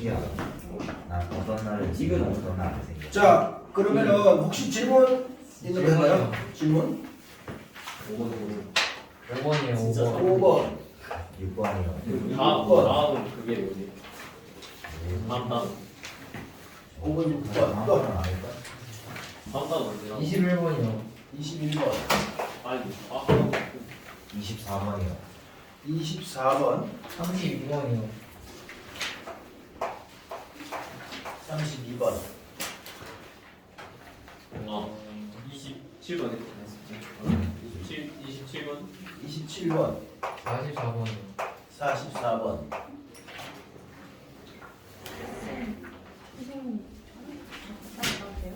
신기하다. 나 어떤 날은 지금 어떤 날은 생겨. 자, 그러면은 혹시 질문 있는 거 있나요? 질문? 5번이에요. 진짜 5번. 6번이요. 다음은 그게 뭐지? 다음 5번, 6번. 다음 또 건 아닐까? 다음 언제나? 21번이요. 21번. 아니 24번이요. 24번. 32번이요. 32번. 27번 했었지. 27번? 27번. 44번이요. 44번. 선생님, 빨리 나가도 돼요?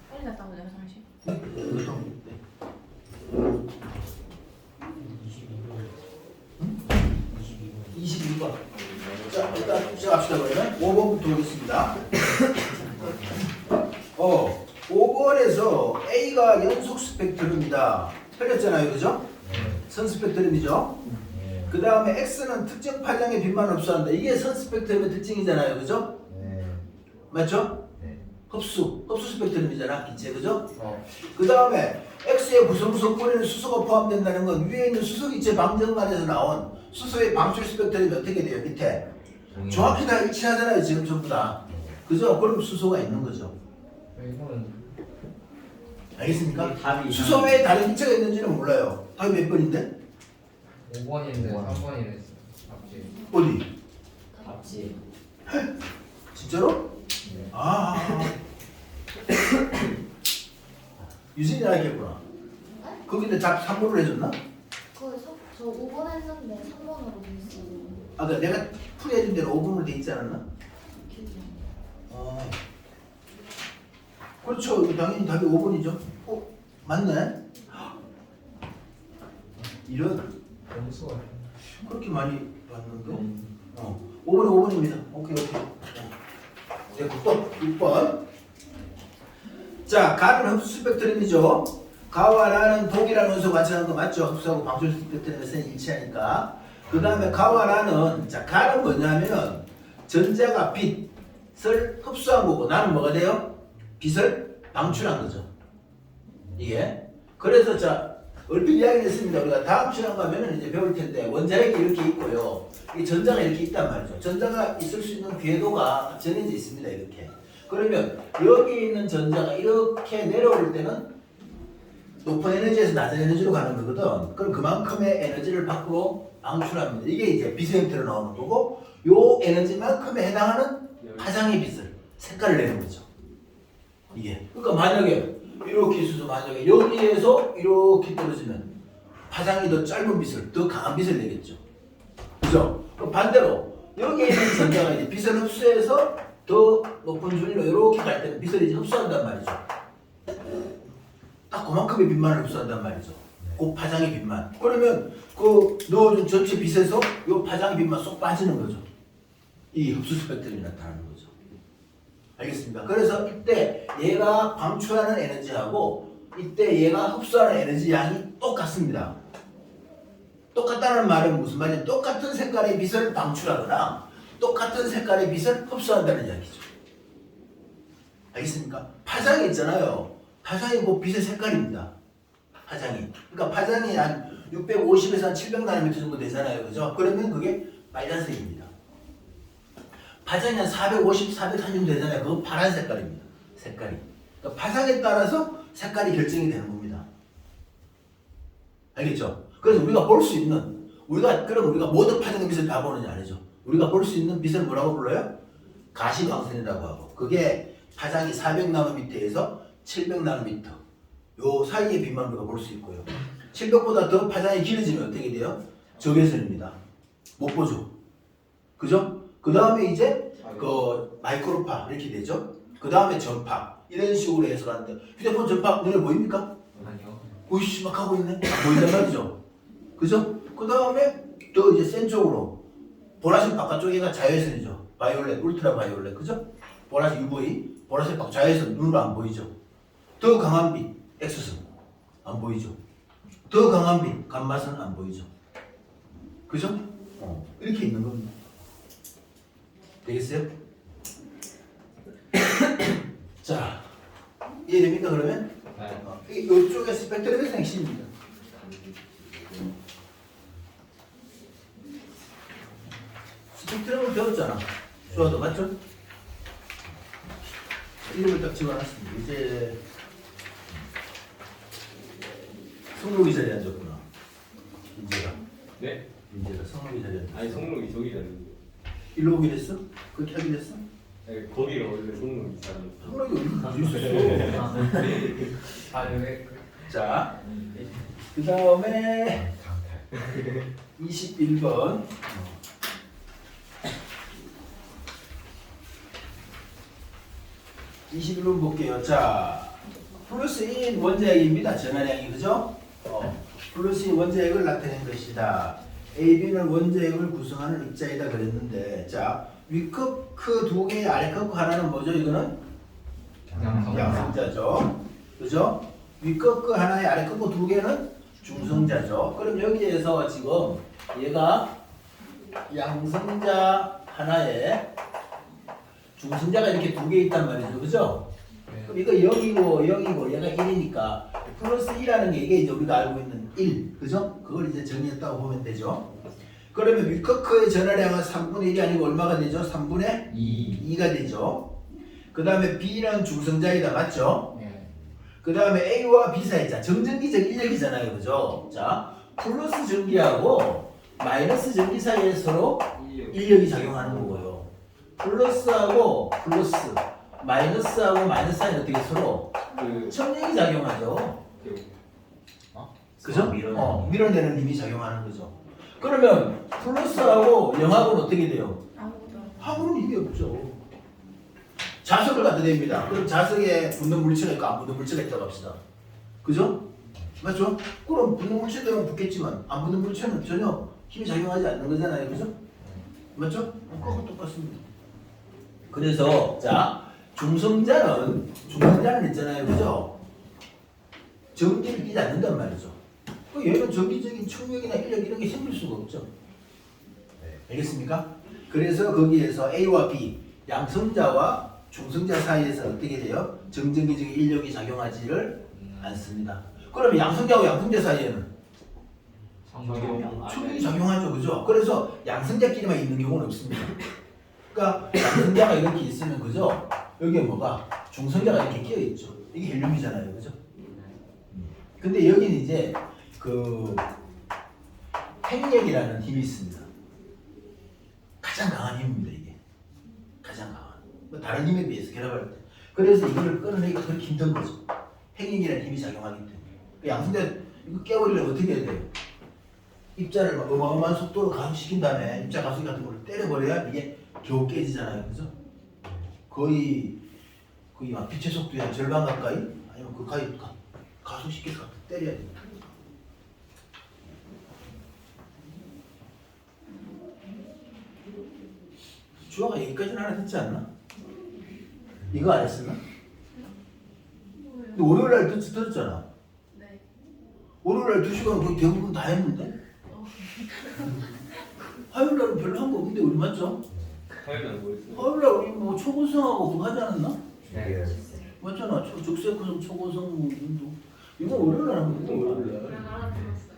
빨리 갔다 오자, 화장실. 22번. 자, 일단 시작합시다. 그러면 5번부터 보겠습니다. 5번에서 A가 연속 스펙트럼이다. 틀렸잖아요. 그죠? 선 스펙트럼이죠? 네. 그 다음에 X는 특정 파장의 빛만 흡수한다. 이게 선 스펙트럼의 특징이잖아요. 그죠? 네. 맞죠? 네. 흡수 스펙트럼이잖아. 기체. 그죠? 그 다음에 X의 구성구성권에는 수소가 포함된다는 건 위에 있는 수소기체 방정관에서 나온 수소의 방출 스펙트럼이 어떻게 돼요? 밑에. 정확히 다 일치하잖아요. 지금 전부 다. 그죠? 그럼 수소가 있는 거죠. 이거는 알겠습니까? 답이 수소 외에 다른 기체가 있는지는 몰라요. 답이 몇 번인데? 5번인데 5번. 3번이랬어. 앞뒤. 어디? 답지. 진짜로? 네. 유진이 알겠구나. 거기다 답 3번을 해줬나? 저 5번 했는데 3번으로 돼 있어요. 아, 그러니까 내가 풀이해준 대로 5번으로 돼 있지 않았나? 기억이 그렇죠. 이거 당연히 답이 5번이죠. 맞네. 이런 점수가 그렇게 많이 봤는데. 5번이 5번입니다. 오케이. 됐고 또 6번. 자, 가는 흡수 스펙트럼이죠. 가와 라는 동일한 원소 같이 하는 거 맞죠? 흡수하고 방출 스펙트럼의 선이 일치하니까. 그 다음에 가와 라는, 자, 가는 뭐냐면 전자가 빛을 흡수한 거고 나는 뭐가 돼요? 빛을 방출한 거죠. 이게. 그래서 자, 얼핏 이야기를 했습니다. 우리가 다음 시간 가면은 이제 배울 텐데 원자핵이 이렇게 있고요. 이 전자가 이렇게 있단 말이죠. 전자가 있을 수 있는 궤도가 정해져 있습니다. 이렇게. 그러면 여기 있는 전자가 이렇게 내려올 때는 높은 에너지에서 낮은 에너지로 가는 거거든. 그럼 그만큼의 에너지를 밖으로 방출합니다. 이게 이제 빛의 형태로 나오는 거고 요 에너지만큼에 해당하는 파장의 빛을 색깔을 내는 거죠. 이게. 그러니까 만약에 이렇게 있어서 만약에 여기에서 이렇게 떨어지면 파장이 더 짧은 빛을, 더 강한 빛을 내겠죠. 그죠? 그럼 반대로 여기에 있는 전자가 이제 빛을 흡수해서 더 높은 준위로 이렇게 갈 때는 빛을 이제 흡수한단 말이죠. 딱 그만큼의 빛만을 흡수한단 말이죠. 그 파장의 빛만. 그러면 그 넣어준 전체 빛에서 이 파장의 빛만 쏙 빠지는 거죠. 이 흡수 스펙트럼이 나타나는 거죠. 알겠습니까? 그래서 이때 얘가 방출하는 에너지하고 이때 얘가 흡수하는 에너지 양이 똑같습니다. 똑같다는 말은 무슨 말이냐면 똑같은 색깔의 빛을 방출하거나 똑같은 색깔의 빛을 흡수한다는 이야기죠. 알겠습니까? 파장이 있잖아요. 파장이 뭐 빛의 색깔입니다. 파장이. 그러니까 파장이 한 650에서 한 700나노미터 정도 되잖아요. 그죠? 그러면 그게 빨간색입니다. 파장이 한 450, 430 되잖아요. 그건 파란 색깔입니다. 색깔이. 그러니까 파장에 따라서 색깔이 결정이 되는 겁니다. 알겠죠? 그래서 우리가 볼 수 있는, 그럼 우리가 모든 파장의 빛을 다 보느냐 아니죠? 우리가 볼 수 있는 빛을 뭐라고 불러요? 가시광선이라고 하고. 그게 파장이 400나노미터에서 700나노미터. 요 사이의 빛만 우리가 볼 수 있고요. 700보다 더 파장이 길어지면 어떻게 돼요? 적외선입니다. 못 보죠? 그죠? 그 다음에 이제 그 마이크로파 이렇게 되죠. 그 다음에 전파 이런 식으로 해석하는데 휴대폰 전파 눈에 보입니까? 아니요. 오이씨 막 하고 있네. 보인단 말이죠. 그죠? 그 다음에 또 이제 센 쪽으로 보라색 바깥쪽에가 자외선이죠. 바이올렛, 울트라 바이올렛, 그죠? 보라색 UV, 보라색 바깥 자외선 눈으로 안 보이죠. 더 강한 빛, 엑스선 안 보이죠. 더 강한 빛, 감마선 안 보이죠. 그죠? 이렇게 있는 겁니다. 되겠어요? 이해됩니까 그러면? 네. 이쪽에 스펙트럼의 핵심입니다. 스펙트럼을 배웠잖아. 수화도 맞죠? 이름을 딱 집어놨습니다. 이제 성록이 자리에 앉았구나. 인재가. 네? 인재가 성록이 자리에 앉았어. 아니 성록이 저기가 있는데. 일로 오기로 했어? 그렇게 하기로 했어? 네, 거기가 원래 성록이 자리. 성록이 어디 있었어? 아, 왜? 자, 그 다음에 21번. 21번 볼게요. 자, 플러스인 원자핵입니다. 전환량이 그죠? 플러스인 원자핵을 나타낸 것이다. A, B는 원자핵을 구성하는 입자이다 그랬는데, 자, 위커크 두 개, 아래커크 하나는 뭐죠? 이거는 양성자죠. 그죠? 위커크 하나에 아래커크 두 개는 중성자죠. 그럼 여기에서 지금 얘가 양성자 하나에 중성자가 이렇게 두 개 있단 말이죠. 그죠? 그럼 이거 0이고 얘가 1이니까 플러스 1이라는 게 이게 이제 우리가 알고 있는 1. 그죠? 그걸 이제 정의했다고 보면 되죠. 그러면 위커크의 전하량은 3분의 1이 아니고 얼마가 되죠? 3분의 2가 되죠. 그 다음에 B는 중성자이다. 맞죠? 네. 그 다음에 A와 B 사이. 자, 정전기적 인력이잖아요. 그죠? 자, 플러스 전기하고 마이너스 전기 사이에 서로 인력이 작용하는 거고요. 플러스하고 플러스, 마이너스하고 마이너스 사이는 어떻게 서로 그 천력이 작용하죠. 그죠? 밀어내는 힘이 작용하는 거죠. 그러면 플러스하고 영하고는 어떻게 돼요? 아무것도 하고는 힘이 없죠. 자석을 갖다 댑니다. 그럼 자석에 붙는 물체가 있고 안 붙는 물체가 있다고 합시다. 그죠? 맞죠? 그럼 붙는 물체 되면 붙겠지만 안 붙는 물체는 전혀 힘이 작용하지 않는 거잖아요. 그죠? 맞죠? 그거 똑같습니다. 그래서 자, 중성자는 있잖아요. 그죠? 전기를 끼지 않는단 말이죠. 얘는 전기적인 충격이나 인력 이런 게 생길 수가 없죠. 알겠습니까? 그래서 거기에서 A와 B, 양성자와 중성자 사이에서 어떻게 돼요? 정전기적인 인력이 작용하지를 않습니다. 그러면 양성자와 양성자 사이에는 충격이 작용하죠. 그죠? 그래서 양성자끼리만 있는 경우는 없습니다. 그러니까 양성자가 이렇게 있으면 그죠? 여기에 뭐가? 중성자가 이렇게 끼어 있죠. 이게 헬륨이잖아요. 그죠? 근데 여기는 이제 그 핵력이라는 힘이 있습니다. 가장 강한 힘입니다. 이게 가장 강한. 뭐 다른 힘에 비해서 결합할 때. 그래서 이걸 끊어내기가 그렇게 힘든 거죠. 핵력이라는 힘이 작용하기 때문에. 그 양성자 이거 깨버리려면 어떻게 해야 돼요? 입자를 막 어마어마한 속도로 가속시킨 다음에 입자 가속기 같은 걸 때려버려야 이게 겨우 깨지잖아요. 그죠? 거의 막 빛의 속도의 한 절반 가까이 아니면 그 가까이 가속시켜서 때려야 됩니다. 주아가 여기까지는 하나 듣지 않나? 이거 안 했었나? 근데 월요일날 듣었잖아. 네. 월요일날 2시간 거의 대부분 다 했는데? 화요일날은 별로 한 거 없는데 우리 맞죠? 화요일날 뭐 있어요? 화요일날 우리 뭐 초고성하고 그거 하지 않았나? 네. 맞잖아. 적세고성, 초고성 뭐 운동. 이거 월요일날 하면 돼. 월요일날. 그냥 알아들었어요.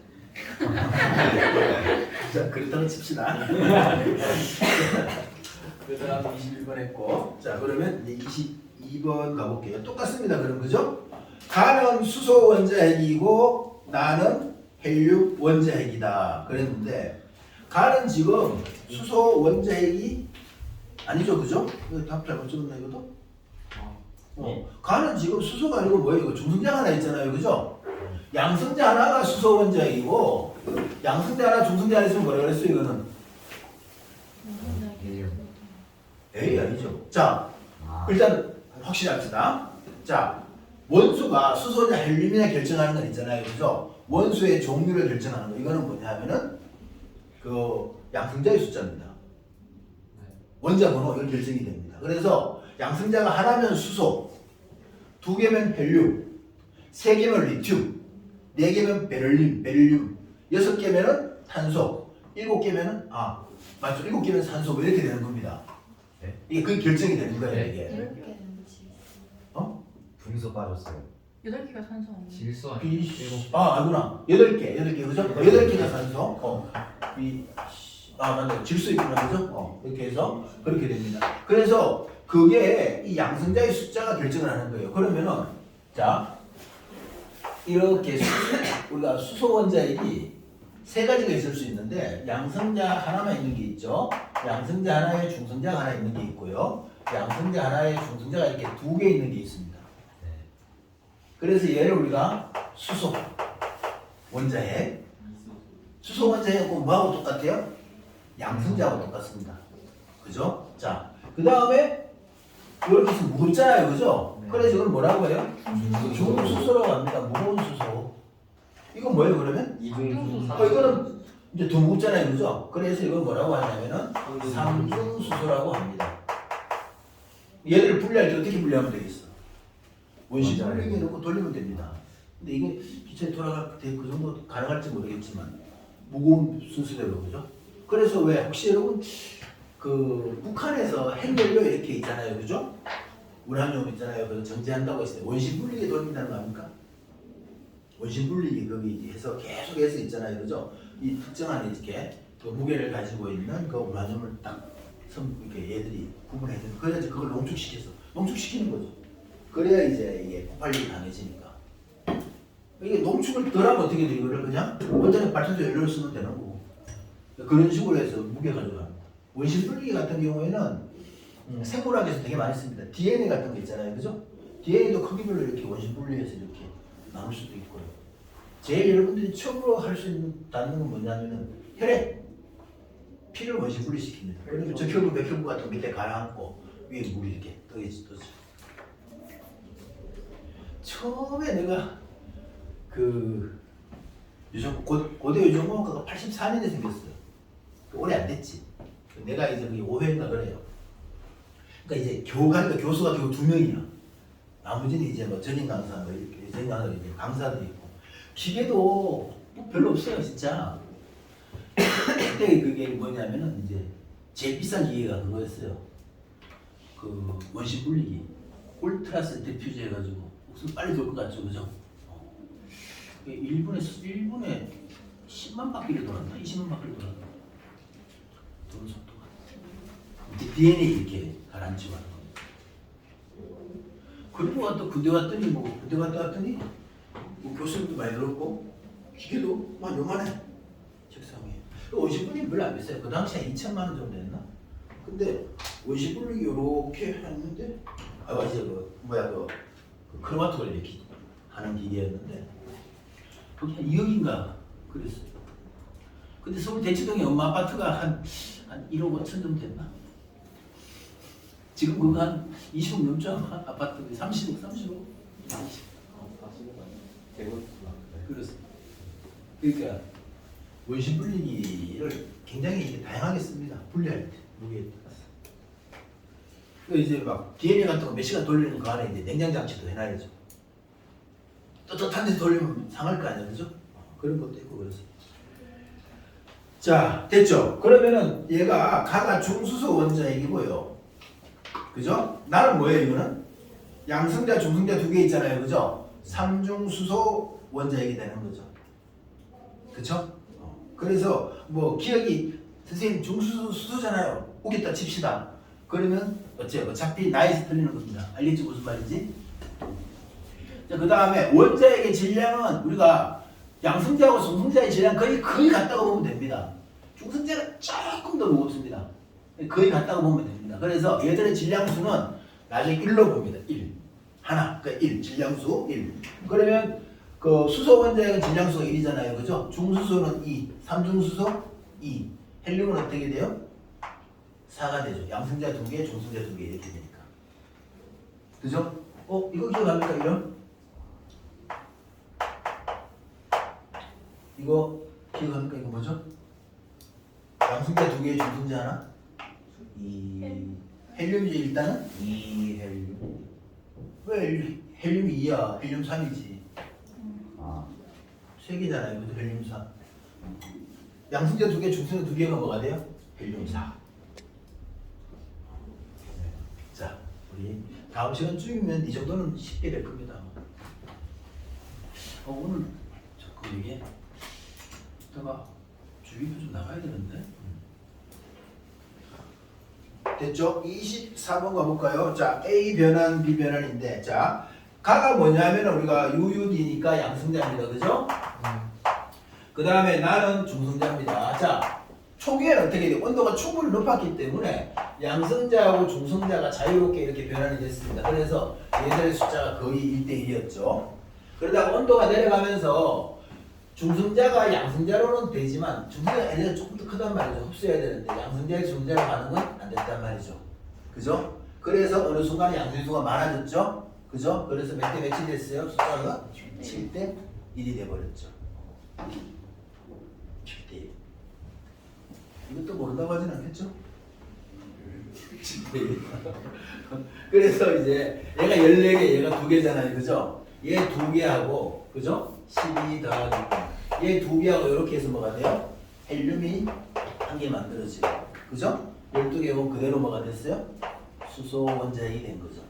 자, 그렇다고 칩시다. 그 다음 21번 했고. 자, 그러면 이제 22번 가볼게요. 똑같습니다. 그럼, 그죠? 가는 수소 원자핵이고, 나는 헬륨 원자핵이다. 그랬는데, 가는 지금 수소 원자핵이 아니죠. 그죠? 이거 답 잘못 적었나, 이것도? 가는 지금 수소가 아니고 뭐예요? 이거 중성자 하나 있잖아요. 그죠? 양성자 하나가 수소 원자핵이고, 양성자 하나, 중성자 하나 있으면 뭐라 그랬어요, 이거는? 에이, 아니죠. 자, 일단 확실히 합시다. 자, 원소가 수소냐 헬륨이냐 결정하는 건 있잖아요. 그죠? 원소의 종류를 결정하는 거. 이거는 뭐냐 하면은, 그, 양성자의 숫자입니다. 원자 번호, 이건 결정이 됩니다. 그래서 양성자가 하나면 수소, 2개면 헬륨, 3개면 리튬, 4개면 베릴륨, 6개면은 탄소, 7개면은 맞죠? 7개면 산소 뭐 이렇게 되는 겁니다. 네. 이게 그 결정이 되는 거예요. 이게. 이렇게 되는지. 어? 여기서 빠졌어요. 8개가 산소 아니에요? 질소 아니야? B, 일곱. 아니구나. 8개, 그죠? 8개가 산소. B, 맞네. 질소 있구나, 그죠? 이렇게 해서 그렇게 됩니다. 그래서 그게 이 양성자의 숫자가 결정을 하는 거예요. 그러면은, 자, 이렇게 우리가 수소 원자액이 세 가지가 있을 수 있는데, 양성자 하나만 있는 게 있죠. 양성자 하나에 중성자가 하나 있는 게 있고요. 양성자 하나에 중성자가 이렇게 2개 있는 게 있습니다. 그래서 얘를 우리가 수소 원자핵, 수소 원자핵은 뭐하고 똑같아요? 양성자하고 똑같습니다. 그죠? 자, 그 다음에 이렇게 해서 무겁잖아요, 그죠? 네. 그래서 이걸 뭐라고 해요? 중수소라고 합니다. 무거운 수소. 이건 뭐예요, 그러면? 이중수 이거는 이제 더 무겁잖아요, 그죠? 그래서 이걸 뭐라고 하냐면은 삼중수소라고 합니다. 얘를 분리할 때 어떻게 분리하면 되겠어? 원심 분리기에 넣고 돌리면 됩니다. 근데 이게 기체에 돌아갈 때 그 정도 가능할지 모르겠지만 무거운 순서대로 그죠? 그래서 왜 혹시 여러분 그 북한에서 핵연료 이렇게 있잖아요, 그죠? 우라늄 있잖아요. 그 정제한다고 했을 때 원심 분리기에 돌린다는 거 아닙니까? 원심 분리기 거기 해서 계속해서 있잖아요, 그죠? 이 특정한 이렇게 그 무게를 가지고 있는 그 우라늄을 딱 이렇게 얘들이 구분해서 그래야지 그걸 농축시키는 거죠. 그래야 이제 이게 폭발력이 강해지니까. 이게 농축을 덜하면 어떻게 돼? 이거를 그냥 원자력 발전소 연료를 쓰면 되는 거고. 그런 식으로 해서 무게 가져갑니다. 원심 분리기 같은 경우에는 생물학에서 되게 많이 씁니다. DNA 같은 거 있잖아요, 그죠? DNA도 크기별로 이렇게 원심 분리해서 이렇게 나눌 수도 있고요. 제일 여러분들이 처음으로 할 수 있는 다는 건 뭐냐면은 혈액. 피를 원심 분리시킵니다. 그러면 적혈구, 백혈구 같은 거 밑에 가라앉고 위에 물이 이렇게 떠있죠. 처음에 내가 그 고대 유전공학과가 84년에 생겼어요. 오래 안 됐지. 내가 이제 그게 5회인가 그래요. 그러니까 이제 교수가 겨우 2명이야. 나머지는 이제 뭐 전임 강사 뭐 이렇게 전임 강사 이제 강사도 있고 기계도 뭐 별로 없어요, 진짜. 그때 그게 뭐냐면은 이제 제일 비싼 기계가 그거였어요. 그 원심 분리기, 울트라 센트리퓨즈 해가지고 무슨 빨리 돌 것 같죠, 그죠? 1분에 10만 바퀴를 돌았나? 20만 바퀴를 돌았나? 도는 속도가. 이제 DNA 이렇게 가라앉히고 하는 겁니다. 그리고 또 군대 갔더니 뭐 교수님도 많이 늘었고 기계도 막 요만해. 책상에. 원심 분리기 별로 안 비싸요. 그 당시에 2천만 원 정도 했나? 근데 원심 분리기 요렇게 했는데 이제 그 크로마토를 이렇게 하는 기계였는데 그게 한 2억인가 그랬어요. 근데 서울 대치동에 엄마 아파트가 한 1억 5천 정도 됐나? 지금 그거 한 20억 넘죠? 아파트 30억? 그렇습니다. 그러니까 원심 분리기를 굉장히 다양하게 씁니다. 분리할 때 무게에 따라서. 그 이제 막 DNA 같은 거 몇 시간 돌리는 거 안에 이제 냉장 장치도 해놔야죠. 떳떳한 데서 돌리면 상할 거 아니야, 그죠? 그런 것도 있고 그래서. 자, 됐죠? 그러면은 얘가 가가 중수소 원자핵이고요. 그죠? 나는 뭐예요, 이거는? 양성자, 중성자 2개 있잖아요, 그죠? 삼중수소 원자핵이 되는 거죠. 그쵸? 그래서 뭐 기억이 선생님 중수소잖아요. 오겠다 칩시다. 그러면 어째요? 어차피 나이에서 틀리는 겁니다. 알겠지 무슨 말인지? 자, 그 다음에 원자핵의 질량은 우리가 양성자하고 중성자의 질량 거의 같다고 보면 됩니다. 중성자가 조금 더 무겁습니다. 거의 같다고 보면 됩니다. 그래서 얘들의 질량수는 나중에 1로 봅니다. 1. 하나. 그러니까 1. 질량수 1. 그러면 그 수소 원자핵은 질량수가 1이잖아요. 그죠? 중수소는 2. 삼중수소 2. 헬륨은 어떻게 돼요? 4가 되죠. 양성자 2개, 중성자 2개 이렇게 되니까. 그죠? 이거 기억합니까? 이런? 이거 기억합니까? 이거 뭐죠? 양성자 2개, 중성자 하나? 헬륨이죠 일단은? 2 헬륨. 왜 헬륨이 2야? 헬륨 3이지. 아, 3개잖아요. 그죠? 헬륨 3. 양성자 2개, 중성자 2개가 뭐가 돼요? 헬륨 4. 자, 우리 다음 시간 쭉이면 이 정도는 쉽게 될 겁니다. 오늘 자꾸 이게 이따가 주기표 좀 나가야 되는데. 됐죠? 24번 가볼까요? 자, A 변환, B 변환인데, 자, 가가 뭐냐면 우리가 UUD니까 양승자입니다. 그죠? 그 다음에 나는 중성자입니다. 자, 초기에는 어떻게 돼요? 온도가 충분히 높았기 때문에 양성자하고 중성자가 자유롭게 이렇게 변환이 됐습니다. 그래서 얘들의 숫자가 거의 1대1이었죠. 그러다가 온도가 내려가면서 중성자가 양성자로는 되지만 중성자가 에너지가 조금 더 크단 말이죠. 흡수해야 되는데 양성자에서 중성자로 가는 건 안 됐단 말이죠. 그죠? 그래서 어느 순간에 양성수가 많아졌죠. 그죠? 그래서 몇 대 몇이 됐어요? 숫자가 7대 1이 돼버렸죠. 7대 1. 이것도 모른다고 하진 않겠죠? 7대 1. 그래서 이제 얘가 14개, 얘가 2개잖아요. 그죠? 얘 2개하고, 그죠? 12 더하기 얘 2개하고 이렇게 해서 뭐가 돼요? 헬륨이 1개 만들어지고, 그죠? 12개면 그대로 뭐가 됐어요? 수소 원자핵이 된 거죠.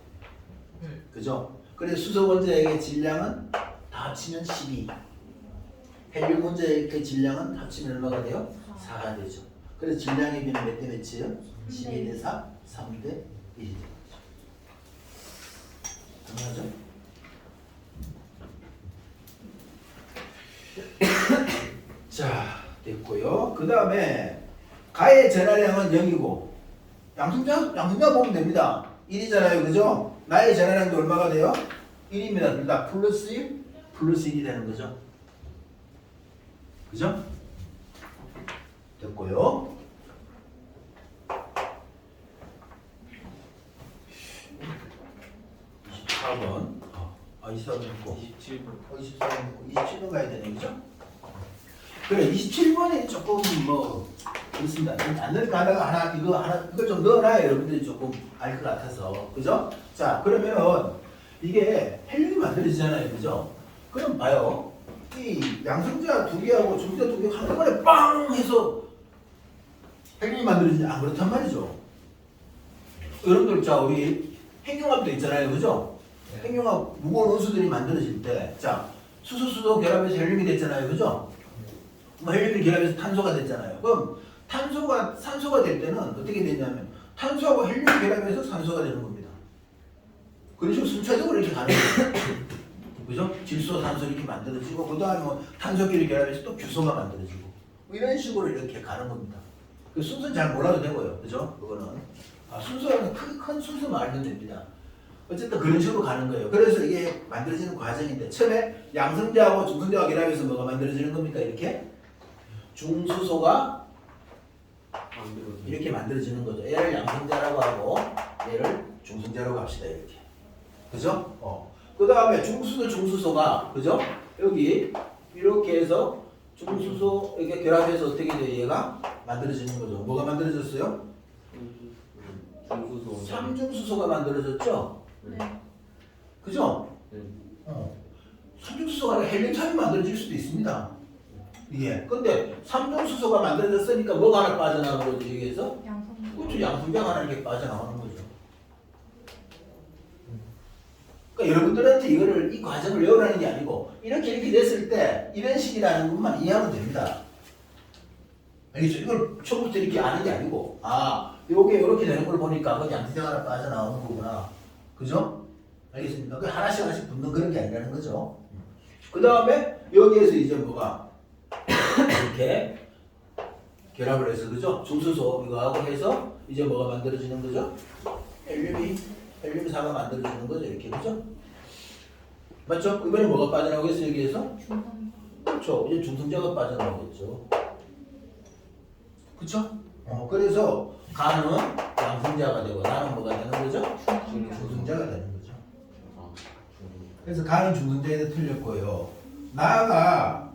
그죠? 그래서 수소 원자핵의 질량은 다 합치면 12. 헬륨 원자핵의 질량은 합치면 얼마가 돼요? 4가 되죠. 그래서 질량의 비는 몇 대 몇이에요? 12대 4, 3대 1이 되는 거죠. 당연하죠? 자, 됐고요. 그 다음에 가의 전하량은 0이고 양승자 보면 됩니다. 1이잖아요. 그죠? 나의 전하량도 얼마가 돼요? 1입니다. 둘 다 플러스 1, 플러스 1이 되는 거죠. 그죠? 됐고요. 24번. 24번 있고. 27번. 27번 가야 되네. 그죠? 그래, 27번이 조금 뭐 그렇습니다. 안 넣을 가다가 이걸 좀 넣어놔야 여러분들이 조금 알 것 같아서. 그죠? 자, 그러면은 이게 헬륨이 만들어지잖아요. 그죠? 그럼 봐요. 이 양성자 2개하고 중성자 2개 한꺼번에 빵 해서 헬륨이 만들어지지 안 그렇단 말이죠. 여러분들, 자, 우리 핵융합도 있잖아요. 그죠? 핵융합 무거운 원소들이 만들어질 때, 자, 수소 결합해서 헬륨이 됐잖아요. 그죠? 뭐 헬륨이 결합해서 탄소가 됐잖아요. 그럼 산소가 될 때는 어떻게 되냐면 탄소하고 헬륨이 결합해서 산소가 되는 겁니다. 그런 식으로 순차적으로 이렇게 가는 거예요. 그죠? 질소, 산소 이렇게 만들어지고 그 다음에 뭐 탄소끼리 결합해서 또 규소가 만들어지고 뭐 이런 식으로 이렇게 가는 겁니다. 그 순서는 잘 몰라도 되고요. 그죠? 그거는 순서는 큰 순서만 알면 됩니다. 어쨌든 그런 식으로 가는 거예요. 그래서 이게 만들어지는 과정인데 처음에 양성자하고 중성자가 결합해서 뭐가 만들어지는 겁니까? 이렇게 중수소가 이렇게 만들어지는 거죠. 얘를 양성자라고 하고 얘를 중성자라고 합시다. 이렇게. 그죠? 그 다음에 중수소가 그죠? 여기 이렇게 해서 중수소 이렇게 결합해서 어떻게 돼요? 얘가 만들어지는 거죠. 뭐가 만들어졌어요? 중수소. 삼중수소가 만들어졌죠? 네. 그죠? 네. 삼중수소가 아니라 헬륨3이 만들어질 수도 있습니다. 이게. 근데 삼중수소가 만들어졌으니까 뭐가 하나 빠져나가는 거죠, 여기에서? 그렇죠. 양성자가 하나 이렇게 빠져나가는 거죠. 그러니까 여러분들한테 이 과정을 외우라는 게 아니고, 이렇게 됐을 때, 이런 식이라는 것만 이해하면 됩니다. 알겠죠? 이걸 처음부터 이렇게 아는 게 아니고, 요게 이렇게 되는 걸 보니까 그 양성자가 하나 빠져나오는 거구나. 그죠? 알겠습니까? 그 하나씩 붙는 그런 게 아니라는 거죠. 그 다음에 여기에서 이제 뭐가 이렇게 결합을 해서, 그죠? 중수소 이거하고 해서 이제 뭐가 만들어지는 거죠? 헬륨4가 만들어지는 거죠. 이렇게. 그죠? 맞죠? 이번에 뭐가 빠져나오겠어요? 여기에서? 중성. 그렇죠. 이제 중성자가 빠져나오겠죠. 그쵸? 그래서 가는 양성자가 되고 나는 뭐가 되는 거죠? 중성자가 되는 거죠. 그래서 가는 중성자에 대해 틀렸고요. 나가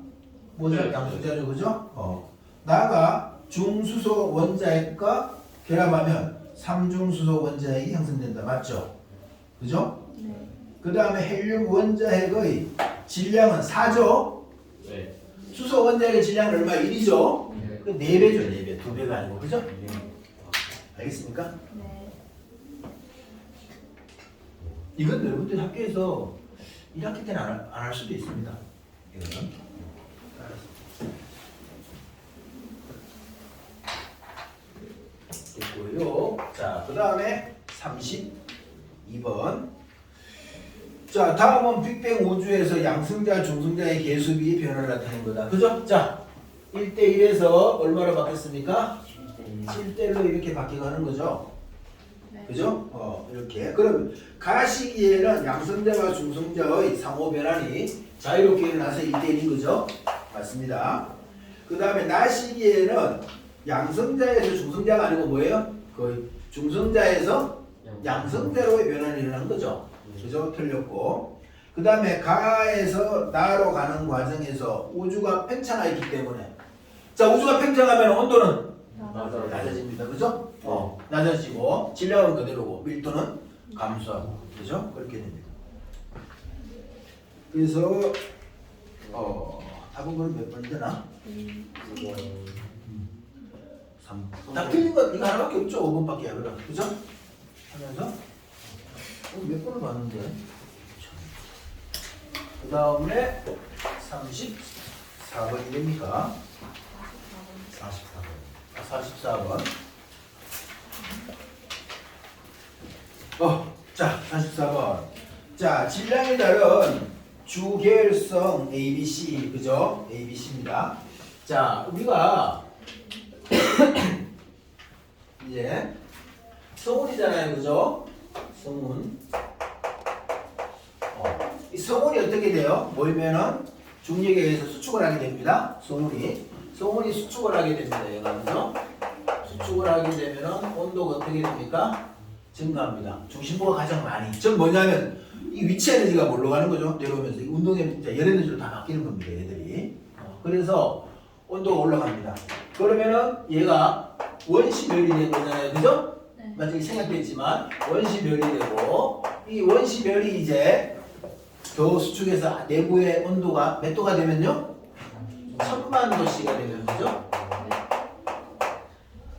뭐죠? 양성자죠. 그죠? 나가 중수소 원자핵과 결합하면 삼중수소 원자핵이 형성된다. 맞죠? 그죠? 네. 그 다음에 헬륨 원자핵의 질량은 4죠? 네. 수소 원자핵의 질량은 얼마? 1이죠? 네. 그 4배죠. 4배. 2배가 아니고. 그죠? 알겠습니까? 네. 이건 여러분들 학교에서 1학기 때는 안 할 수도 있습니다. 이거는. 됐고요. 자, 그 다음에 32번. 자, 다음은 빅뱅 우주에서 양승자, 중승자의 계수비 변화를 나타낸 거다. 그죠? 자, 1대1에서 얼마로 바뀌었습니까? 7대1로 이렇게 바뀌어가는 거죠. 네. 그죠? 이렇게. 그럼 가시기에는 양승자와 중승자의 상호 변환이 자유롭게 일어나서 1대1인 거죠? 맞습니다. 그 다음에 나시기에는 양승자에서 중승자가 아니고 뭐예요? 그 중승자에서 양승자로의 변환이 일어나는 거죠. 그죠? 틀렸고. 그 다음에 가에서 나로 가는 과정에서 우주가 팽창하기 때문에 자, 우주가 팽창하면 온도는 낮아집니다. 그죠? 낮아지고 질량은 그대로고 밀도는 감소하고 그죠? 그렇게 됩니다. 그래서 답은 그럼 몇 번 되나? 3. 다 틀린 건 이거 하나밖에 없죠? 5번밖에 안 그래. 그죠? 하면서 몇 번을 봤는데 그 다음에 34번이 됩니까? 44번. 자, 44번. 자, 질량이 다른 주계열성 ABC, 그죠? ABC입니다. 자, 우리가 이제 성운이잖아요, 그죠? 성운. 이 성운이 어떻게 돼요? 모이면은 중력에 의해서 수축을 하게 됩니다. 성운이 수축을 하게 됩니다. 얘가면서 수축을 하게 되면은 온도가 어떻게 됩니까? 증가합니다. 중심부가 가장 많이. 즉 뭐냐면 이 위치 에너지가 뭘로 가는 거죠? 내려오면서 이 운동의 열 에너지로 다 바뀌는 겁니다. 얘들이. 그래서 온도가 올라갑니다. 그러면은 얘가 원시멸이 된 거잖아요, 그죠? 네. 마치 생략됐지만 원시멸이 되고 이 원시멸이 이제 더 수축해서 내부의 온도가 몇 도가 되면요? 1000만 도씨가 되면 그죠?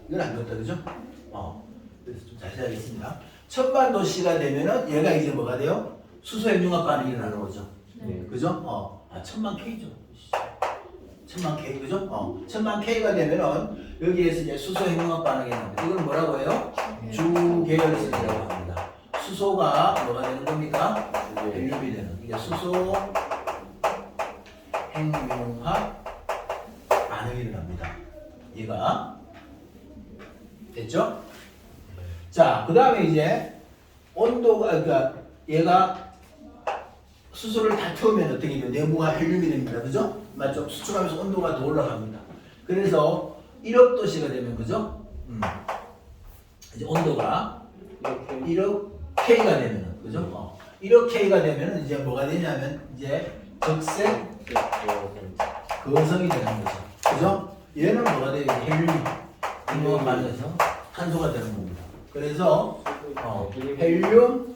이건 안 그렇다 그죠? 그래서 좀 자세히 하겠습니다. 1000만 도씨가 되면은 얘가 이제 뭐가 돼요? 수소 핵융합 반응이 일어나는 거죠. 네. 그죠? 1000만 K죠. 1000만 K 그죠? 1000만 K가 되면은 여기에서 이제 수소 핵융합 반응이 일어납니다. 이건 뭐라고 해요? 주계열성이라고 합니다. 수소가 뭐가 되는 겁니까? 헬륨이 되는. 이게 수소 핵융합 반응이 일어납니다. 얘가 됐죠? 자, 그 다음에 이제 온도가 그러니까 얘가 수소를 다 태우면 어떻게 돼요? 내부가 헬륨이 됩니다. 그죠? 맞죠? 수축하면서 온도가 더 올라갑니다. 그래서 1억 도씨가 되면 그죠? 이제 온도가 1억 K가 되면은 그죠? 1억 K가 되면은 이제 뭐가 되냐면 이제 적색 거성이 되는 거죠. 그죠? 얘는 뭐가 돼요? 헬륨이 이거와 반응해서 탄소가 되는 겁니다. 그래서 헬륨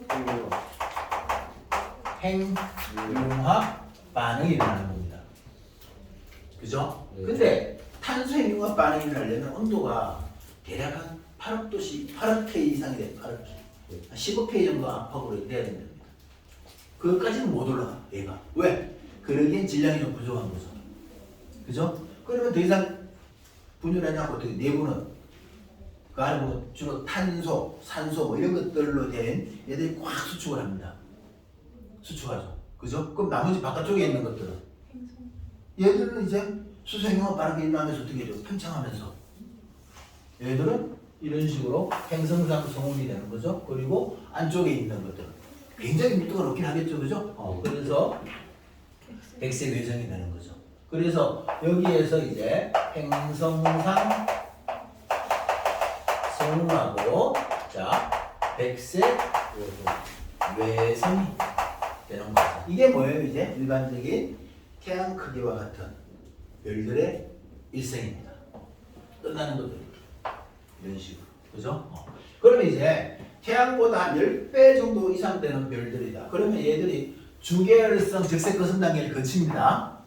핵융합 반응이 일어나는 겁니다. 그죠? 근데 탄소 핵융합 반응이 일어나려면 온도가 대략 한 8억 도씨, 8억 K 이상이 돼요. 8억 K. 15K 정도 압박으로 돼야 됩니다. 그것까지는 못 올라가, 얘가. 왜? 그러기엔 질량이 좀 부족한 거죠. 그죠? 그러면 더 이상 분열하지 않고 어떻게 내부는 그 안에 뭐 주로 탄소, 산소 뭐 이런 것들로 된 얘들이 꽉 수축을 합니다. 수축하죠. 그죠? 그럼 나머지 바깥쪽에 있는 것들은 얘들은 이제 수소 핵융합 반응이 일어나면서 어떻게 돼요? 팽창하면서 얘들은 이런 식으로 행성상 성운이 되는 거죠. 그리고 안쪽에 있는 것들은 굉장히 밀도가 높긴 하겠죠. 그죠? 그래서 백색 외정이 되는 거죠. 그래서 여기에서 이제 행성상 성운하고 자 백색 외성이 되는 거죠. 이게 뭐예요? 이제 일반적인 태양 크기와 같은 별들의 일생입니다. 끝나는 것들 이런 식으로. 그죠? 그러면 이제 태양보다 한 10배 정도 이상 되는 별들이다. 그러면 얘들이 주계열성 적색 거성 단계를 거칩니다.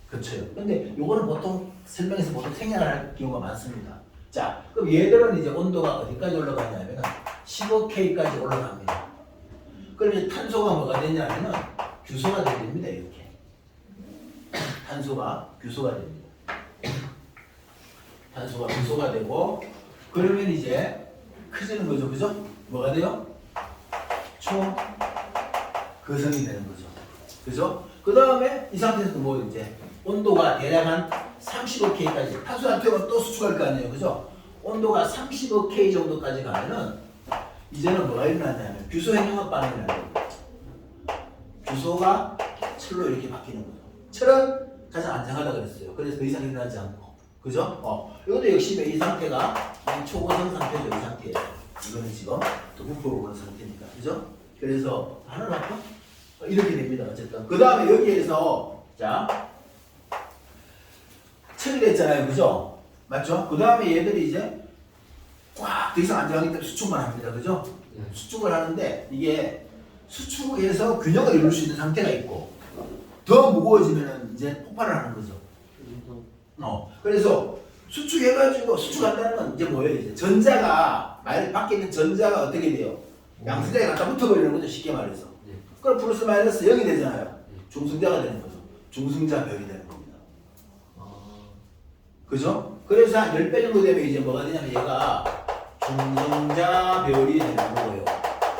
그렇죠. 근데 요거는 보통 설명에서 보통 생략을 할 경우가 많습니다. 자, 그럼 얘들은 이제 온도가 어디까지 올라가냐면 15K까지 올라갑니다. 그럼 이제 탄소가 뭐가 되냐면은 규소가 됩니다. 이렇게. 탄소가 규소가 됩니다. 탄소가 규소가 되고 그러면 이제 커지는 거죠. 그죠? 뭐가 돼요? 초거성이 되는 거죠. 그죠? 그 다음에 이 상태에서 뭐 이제 온도가 대략 한 35K까지 탄소한테가 또 수축할 거 아니에요. 그죠? 온도가 35K 정도까지 가면은 이제는 뭐가 일어나냐면 규소 핵융합 반응이 일어나요. 규소가 철로 이렇게 바뀌는 거죠. 철은 가장 안정하다 그랬어요. 그래서 더 이상 일어나지 않고. 그죠? 이것도 역시 이 상태가 초고성 상태죠. 이 상태예요. 이거는 지금 도분포로 온 상태입니다. 그죠? 그래서 하나를 할까? 이렇게 됩니다. 어쨌든. 그 다음에 여기에서 자 철이 됐잖아요. 그죠? 맞죠? 그 다음에 얘들이 이제 꽉 더 이상 안정하기 때문에 수축만 합니다. 그죠? 수축을 하는데 이게 수축해서 균형을 이룰 수 있는 상태가 있고 더 무거워지면 이제 폭발을 하는 거죠. 그래서 수축해가지고 수축한다는 건 이제 뭐예요? 이제 전자가 말 밖에 있는 전자가 어떻게 돼요? 양수자에 갖다 붙어버리는 거죠. 쉽게 말해서. 그럼 플러스 마이너스 0이 되잖아요. 중성자가 되는 거죠. 중성자별이 되는 겁니다. 그죠? 그래서 한 10배 정도 되면 이제 뭐가 되냐면 얘가 중성자별이 되는 거예요.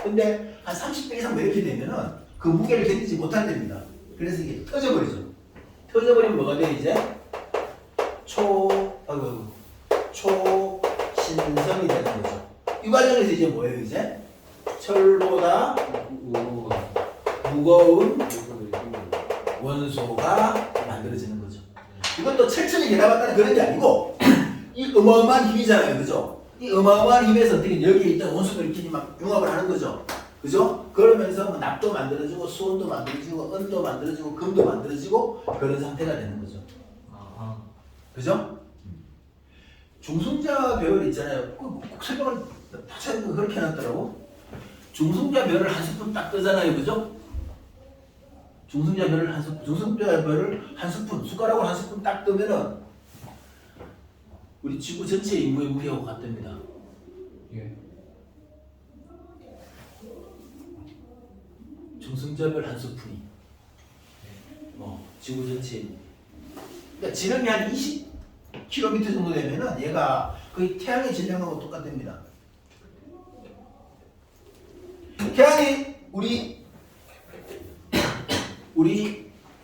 근데 한 30배 이상 이렇게 되면은 그 무게를 견디지 못한답니다. 그래서 이게 터져버리죠. 터져버리면 뭐가 돼 이제? 초신성이 되는 거죠. 이 과정에서 이제 뭐예요 이제? 철보다 무거운 원소가 만들어지는 거죠. 이것도 철철이 결합한다는 그런 게 아니고 이 어마어마한 힘이잖아요. 그죠? 이 어마어마한 힘에서 어떻게 여기에 있던 원소를 이렇게 막 융합을 하는 거죠. 그죠? 그러면서 뭐 납도 만들어지고 수온도 만들어지고 은도 만들어지고 금도 만들어지고 그런 상태가 되는 거죠. 그죠? 중성자별 있잖아요. 꼭 설명을 다시 한번 그렇게 해놨더라고. 중성자별을 한 스푼 딱 뜨잖아요. 그죠? 중성자별을 한 스푼, 숟가락으로 한 스푼 딱 뜨면은 우리 지구 전체 인구의 무게하고 같답니다. 예. 중성자별 한 스푼이 지구 전체 그러니까 지름이 한 20km 정도 되면은 얘가 거의 태양의 질량하고 똑같답니다. 태양이 우리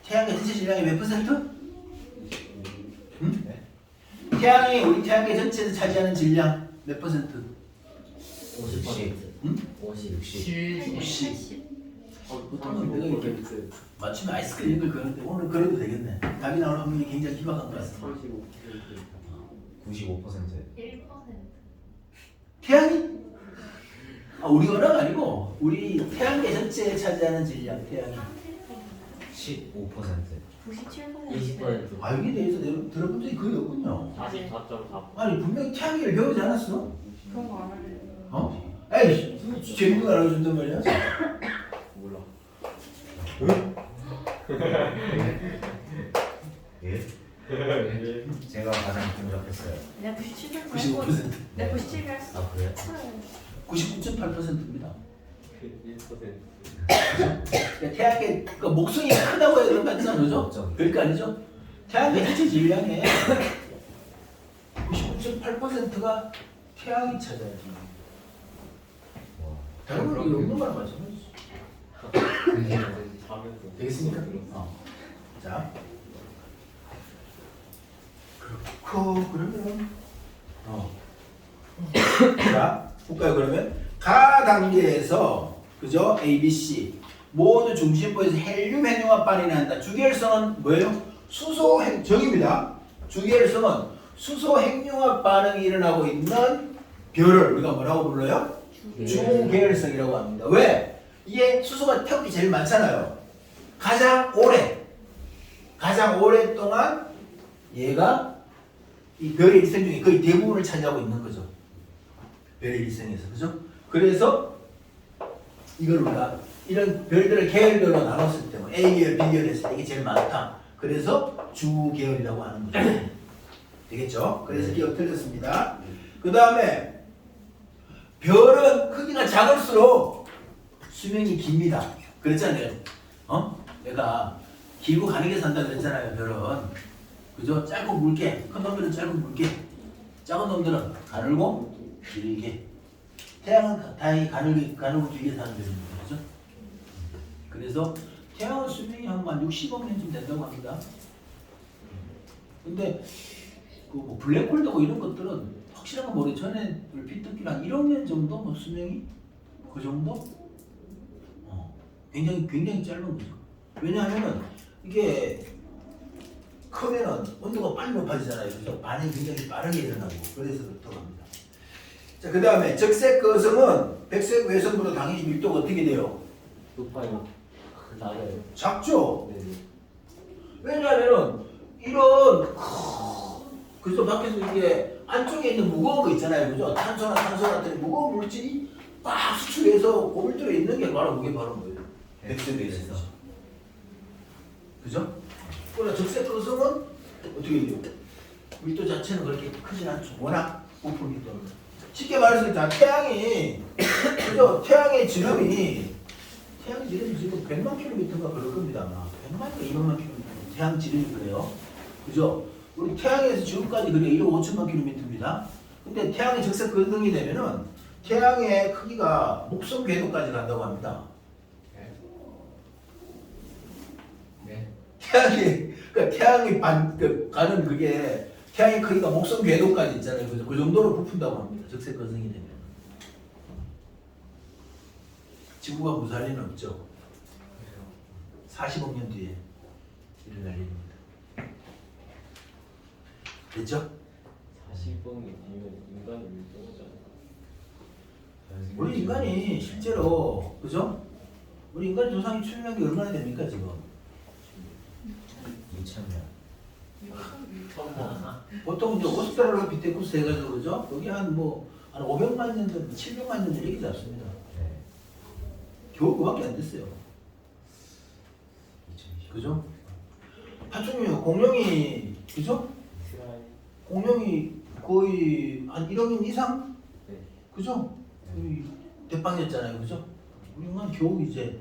태양의 전체 질량이 몇 퍼센트? 응? 태양이 우리 태양계 전체에서 차지하는 질량 몇 퍼센트? 50%. 응? 50. 60. 보통은 내가 이렇게 맞추면 아이스크림을 그러는데 오늘 그래도 되겠네. 답이 나오는 확률이 굉장히 희박한 것 같습니다. 95%. 1%. 태양이? 우리 은하가 아니고 우리 태양계 전체에 차지하는 질량 태양이 15%. 97%. 여기에 대해서 들어본 적이 거의 없군요. 44.4. 아니 분명히 태양계를 배우지 않았어? 그런 거 알아요. 에이 재밌는 거 알려준단 말이야? 몰라. 예? 제가 가장 분석했어요. 내가 97% 95%. 내가 97% 했어. 아 그래요? 99.8%입니다. 1%. 태양계 그 목성이 크다고 해서 그런 거 아니잖아, 그죠? 그럴 거 아니죠? 태양계 전체 질량의 99.8%가 태양이 차지하지. 와. 다른 건 이거 없는 거랑 마찬가지죠. 되겠습니까? 자, 그렇고 그러면 자, 볼까요? 그러면 가 단계에서 그죠? A, B, C 모두 중심부에서 헬륨 핵융합 반응이 난다. 주계열성은 뭐예요? 수소 핵정입니다. 주계열성은 수소 핵융합 반응이 일어나고 있는 별을 우리가 뭐라고 불러요? 주계열성이라고 합니다. 왜? 이게 수소가 태엽이 제일 많잖아요. 가장 오랫동안 얘가 이 별의 일생 중에 거의 대부분을 차지하고 있는 거죠. 별의 일생에서. 그죠? 그래서 이걸 우리가 이런 별들을 계열별로 나눴을 때 A계열, B계열 했을 때 이게 제일 많다. 그래서 주계열이라고 하는 거죠. 되겠죠? 그래서 기억 틀렸습니다. 그 다음에 별은 크기가 작을수록 수명이 깁니다. 그랬잖아요. 내가 길고 가늘게 산다 그랬잖아요. 별은. 그죠? 짧고 묽게. 큰 놈들은 짧고 묽게. 작은 놈들은 가늘고 길게. 태양은 다행히 가늘고 길게 사는 별입니다. 그죠? 그래서 태양은 수명이 한 60억 년쯤 된다고 합니다. 근데 그뭐 블랙홀도 이런 것들은 확실한 건 모르겠 전에 불빛뜨기로 한 1억 년 정도 뭐 수명이 그 정도? 굉장히 짧은 거죠. 왜냐하면은 이게 크면은 온도가 빨리 높아지잖아요. 그래서 반응이 굉장히 빠르게 일어나고 그래서 그렇다고 합니다. 자, 그 다음에 적색 거성은 백색 외성보다 당연히 밀도가 어떻게 돼요? 높아요. 낮아요. 작죠? 네. 왜냐하면은 이런 그래서 밖에서 이게 안쪽에 있는 무거운 거 있잖아요, 그죠? 탄소 같은 무거운 물질이 막 수축해서 고밀도로 있는 게 바로 그게 바로 뭐예요? 백색에 있어서. 그죠? 그러나 적색 거성은 어떻게 돼요? 밀도 자체는 그렇게 크진 않죠. 워낙 부품이 때문에. 쉽게 말해서 자 태양이 그죠? 태양의 지름이 지금 100만 킬로미터가 그럴 겁니다. 아마 100만인가 200만 킬로미터. 태양 지름이 그래요. 그죠? 우리 태양에서 지구까지 그게 1억 5천만 킬로미터입니다. 근데 태양이 적색 거성이 되면은 태양의 크기가 목성 궤도까지 간다고 합니다. 네. 태양이 가는 그게 태양의 크기가 목성 궤도까지 있잖아요. 그죠? 그 정도로 부푼다고 합니다. 적색 거성이 되면. 지구가 무사할 리는 없죠. 40억 년 뒤에 일어날 일입니다. 됐죠? 40번이 뒤면 인간이 밀도잖아요. 우리 인간이 실제로 그죠? 우리 인간 조상이 출현한 게 얼마나 됩니까 지금? 2000년. 처음 봐. 보통 이제 오스트랄로피테쿠스 해가지고 그죠? 거기 한 500만 년 전, 700만 년 전 이렇게 잡습니다. 네. 겨우 그밖에 안 됐어요. 2020. 그죠? 파충류 공룡이 그죠? 트라이. 공룡이 거의 한 1억 년 이상? 네. 그죠? 거의 대빵이었잖아요. 그죠? 우리 인간 겨우 이제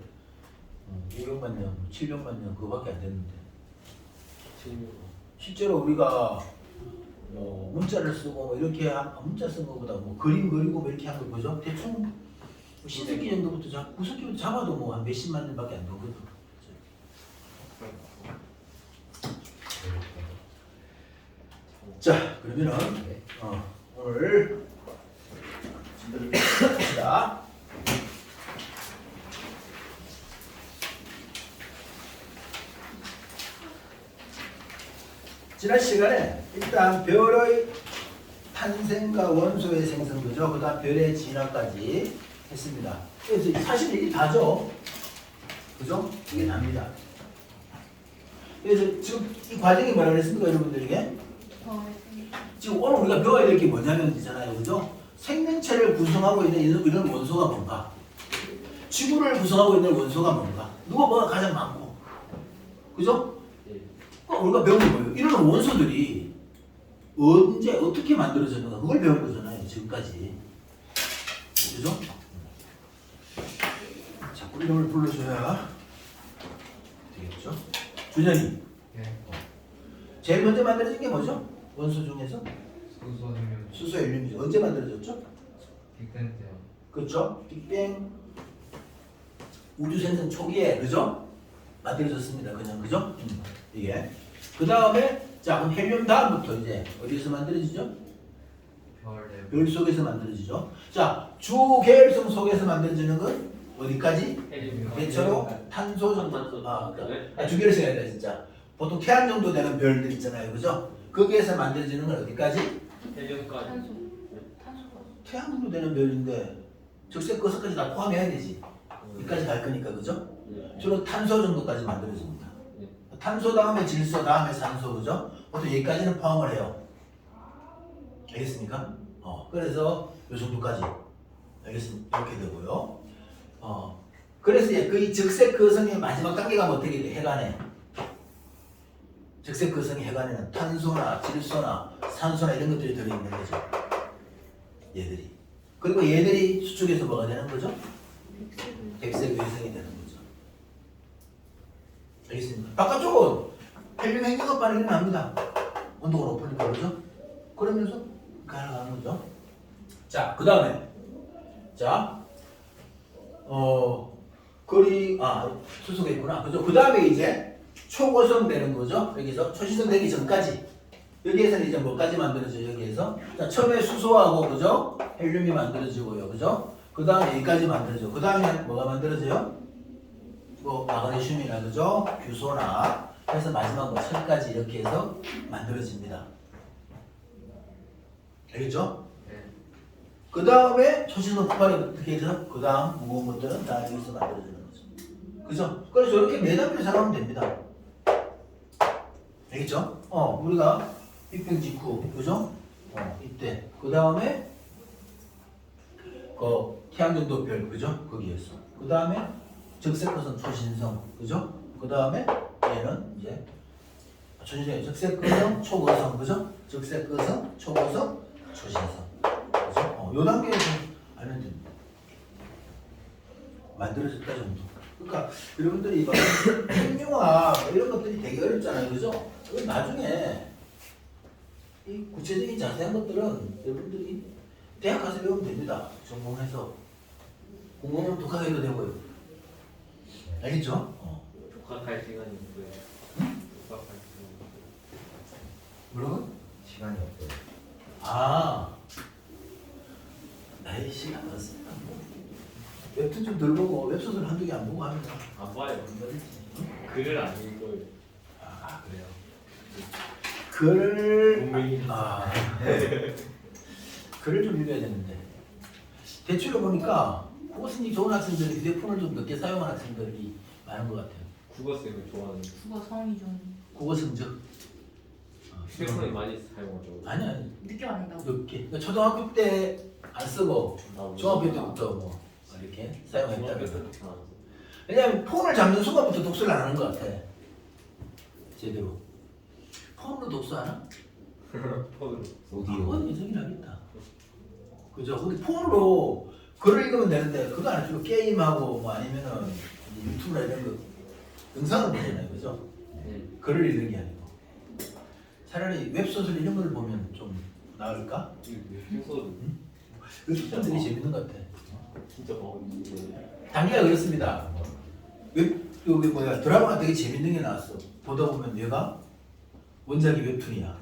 500만 년, 700만 년 그거밖에 안 됐는데 실제로 우리가 문자를 쓰고 뭐 이렇게 문자 쓴 것보다 뭐 그림 그리고 뭐 이렇게 한 거 보죠? 대충 신세기 정도부터 9세기부터 잡아도 뭐 한 몇십만 년밖에 안 되거든. 자, 그러면은 오늘 진도를 합시다. 지난 시간에 일단 별의 탄생과 원소의 생성, 그죠? 그 다음 별의 진화까지 했습니다. 그래서 사실 이게 다죠. 그죠? 이게 답니다. 그래서 지금 이 과정이 뭐라 그랬습니까, 여러분들에게? 지금 오늘 우리가 배워야 될 게 뭐냐면 있잖아요. 그죠? 생명체를 구성하고 있는 이런 원소가 뭔가? 지구를 구성하고 있는 원소가 뭔가? 누가 뭐가 가장 많고? 그죠? 우리가 배운 게 뭐예요? 이런 원소들이 언제 어떻게 만들어졌는가 그걸 배운 거잖아요. 지금까지. 그죠? 자꾸 이름을 불러줘야 되겠죠? 준현이. 네. 제일 먼저 만들어진 게 뭐죠? 원소 중에서? 수소생명 수소 헬륨이죠. 언제 만들어졌죠? 빅뱅 때요. 그렇죠? 빅뱅 우주 생성 초기에 그죠? 만들어졌습니다. 그냥 그죠? 이게 그 다음에 자 그럼 헬륨 다음부터 이제 어디에서 만들어지죠? 별에 별 속에서 만들어지죠. 자 주계열성 속에서 만들어지는 건 어디까지? 대체로 탄소 정도. 주계열성이 아니라 진짜 보통 태양 정도 되는 별들 있잖아요, 그죠? 거기에서 만들어지는 건 어디까지? 헬륨까지. 탄소가 태양 정도 되는 별인데 적색 거성까지 다 포함해야 되지. 여기까지 갈 거니까, 그죠? 주로 탄소 정도까지 만들어집니다. 탄소 다음에 질소 다음에 산소, 그죠? 보통 여기까지는 포함을 해요. 알겠습니까? 그래서 이 정도까지. 알겠습니까? 이렇게 되고요. 그래서 그 적색 거성의 마지막 단계가 뭐 어떻게 돼? 해관에. 적색 거성의 해관에는 탄소나 질소나 산소나 이런 것들이 들어있는 거죠. 얘들이. 그리고 얘들이 수축해서 뭐가 되는 거죠? 백색을 되겠습니다. 바깥쪽은 헬륨 행위가 빠르게 납니다. 온도가 높으니까 그렇죠? 그러면서 가능한 거죠. 자, 그 다음에 자, 수소가 있구나. 그죠? 그 다음에 이제 초고성 되는 거죠. 여기서 초시성 되기 전까지 여기에서는 이제 뭐까지 만들어져요? 여기에서 자, 처음에 수소하고 그죠? 헬륨이 만들어지고요. 그죠? 그 다음에 여기까지 만들어져. 그 다음에 뭐가 만들어져요? 뭐 마그네슘이나 그죠? 규소나 해서 마지막 뭐 철까지 이렇게 해서 만들어집니다. 알겠죠? 네. 그 다음에 초신성 폭발이 어떻게 해서 그 다음 무거운 것들은 다 여기서 만들어지는 거죠. 그죠? 그래서 이렇게 네 단계를 생각하면 됩니다. 알겠죠? 우리가 빅뱅 직후, 그죠? 이때. 그 다음에 그 태양전도별, 그죠? 거기에서. 그 다음에 적색거성 초신성, 그죠? 그 다음에 얘는 이제 초신성이 적색거성 초거성, 그죠? 적색거성 초거성 초신성, 그죠? 요 단계에서 알면 됩니다. 만들어졌다 정도. 그러니까 여러분들이 막 생명화 이런 것들이 되게 어렵잖아요, 그죠? 그건 나중에 이 구체적인 자세한 것들은 여러분들이 대학 가서 배우면 됩니다. 전공해서 공부하면 독학해도 되고요. 알겠죠? 독학할 시간이 없고요. 독학할 시간이 뭐라고? 시간이 없어요. 나의 시간 없습니다. 웹툰 좀 덜 보고 웹소설 한두 개 안 보고 하면 안 봐요. 글을 안 읽어요. 그래요. 글을 분명히 글을 좀 읽어야 되는데 대출을 보니까 국어성이 좋은 학생들이 휴대폰을 좀 늦게 사용하는 학생들이 많은 것 같아요. 국어쌤을 좋아하는 국어 성이 좀 국어 성적 휴대폰을 많이 사용하죠. 아니 늦게 받는다고. 늦게. 그러니까 초등학교 때 안 쓰고 아, 중학교 때부터 뭐 이렇게 사용했다 중학교 그래서. 때부터 안 써요. 왜냐면 폰을 잡는 순간부터 독서를 안 하는 것 같아. 제대로. 폰으로 독서하나? 폰으로. 그건 이상이 나겠다. 그죠? 근데 폰으로 글을 읽으면 되는데 그거 안 해주고 게임하고 뭐 아니면은 유튜브나 이런 거 영상을 보잖아요. 그죠? 네. 글을 읽는 게 아니고. 차라리 웹소설 이런 걸 보면 좀 나을까? 소설 웹소설 되게 재밌는 것 같아. 진짜 보고 있는데. 단계가 그렇습니다. 여기 드라마가 되게 재밌는 게 나왔어. 보다 보면 얘가 원작이 웹툰이야.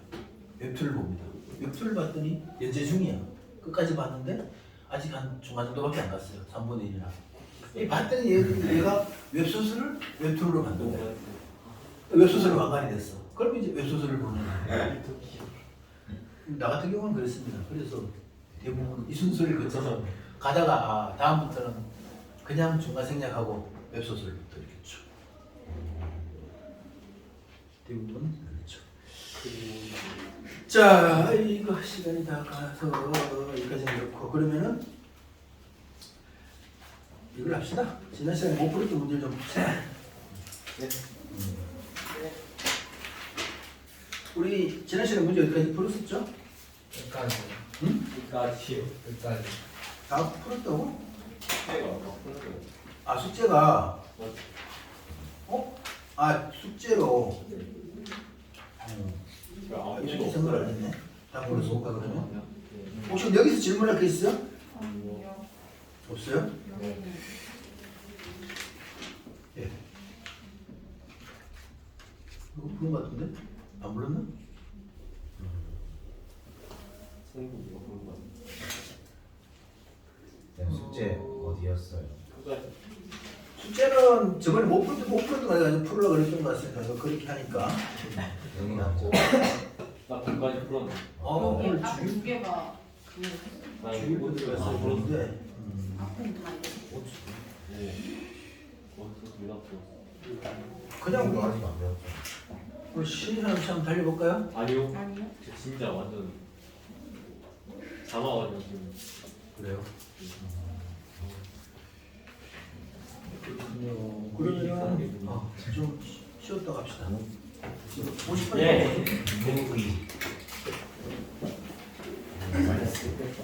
웹툰을 봅니다. 웹툰을 봤더니 연재 중이야. 끝까지 봤는데 아직 한 중간 정도밖에 안 갔어요. 3분의 1이라. 봤더니 얘가 웹소설을 웹툰으로 만든 거야. 웹소설로 완간이 됐어. 그럼 이제 웹소설을 보는 거야. 나 같은 경우는 그랬습니다. 그래서 대부분 이 순서를 거쳐서 가다가 다음부터는 그냥 중간 생략하고 웹소설부터 이렇게 쭉. 대부분 그렇죠. 자, 이거 시간이 다 가서 여기까지는 그렇고 그러면은 이걸 합시다. 지난 시간에 못 풀었던 문제를 좀 봅시다. 네. 우리 지난 시간에 문제 어디까지 풀었었죠? 끝까지. 응? 끝까지요. 끝까지. 다 풀었다고? 숙제가 막 푸는 거예요. 숙제가 숙제로 이 숙제 생각을 안 했네. 다 풀어서 볼까 그러면? 혹시 여기서 질문할 게 있어요? 아니요. 없어요? 여기는 예. 이거 부른 것 같은데? 안 불렀나? 선생님 이거 푸는 거 네, 숙제 어디였어요? 끝까지. 숙제는 저번에 못 풀었던 거 아니라 풀으려고 그랬던 것 같으니까 이거 그렇게 하니까 여기 남죠. 나 끝까지 풀었네. 여기 오늘 앞에 두 개가 그 나 이거 못 들어서 풀었어. 풀었는데 앞에는 다 이거. 네. 어디서 둘다 풀었어. 그냥 이거 아직 안 배웠죠. 우리 신이랑 한번 달려볼까요? 아니요. 아니요. 저 진짜 완전 잠아가지고 지금. 그래요? 그러면 좀 쉬었다 갑시다. 50분 예. 공부이